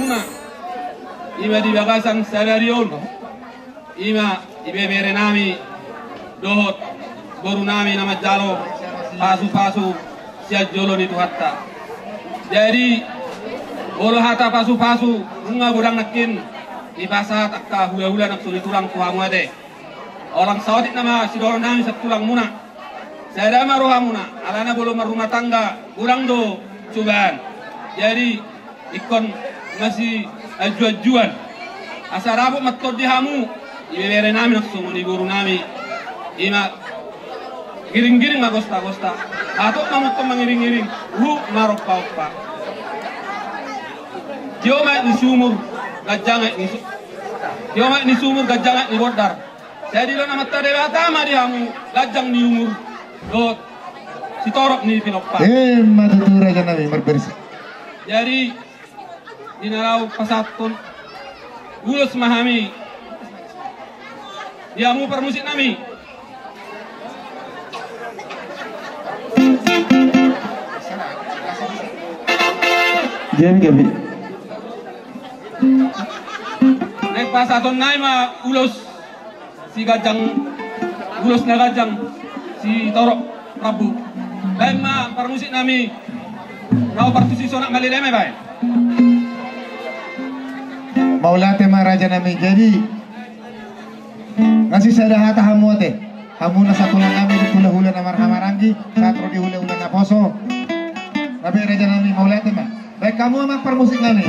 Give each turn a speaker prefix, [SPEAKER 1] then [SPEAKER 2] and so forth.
[SPEAKER 1] muna. Ima di bagasan sadarion. Ima ibebere nami dohot boru nami nama jalo pasu-pasu siajolo itu hatta. Jadi bolo hata pasu-pasu bunga budang nakin di pasar takka hula-hula nak suri tulang tuamu ade. Orang sawadik nama sidoro nami satulang muna. Saya dah maruha muna. Alana bolo marumah tangga kurang do cobaan. Jadi ikon ngasih ajuan. Asarabu matod di hamu. Ibere nami nak sumu di guru nami. Ima giring-giring magosta-gosta. Atok mamut mengiring-giring. Marok pa. Dioma ni sumur gajang ni. Dioma ni sumur gajang ni bodar. Jadi lo nama tade atama di hamu gajang ni umur. Do si torok ni pinoppa.
[SPEAKER 2] Matutura aja nami berberis.
[SPEAKER 1] Jadi dinarau pasatun ulus mahami. Dia mau permusik nami.
[SPEAKER 2] Jam gabi.
[SPEAKER 1] Naik pasatun nai ma ulus si gajang ulus na gajang si torok Prabu. Baik ma permusik nami. Mau partisipasi nak malileme baik.
[SPEAKER 2] Maulate maraja nami jadi ngasih sada hata hamu ate hamu na satu lang kami di hula-hula na marhamaranggi satro di hula-hula na poso nabi raja nami maulate ma baik kamu amak permusik nami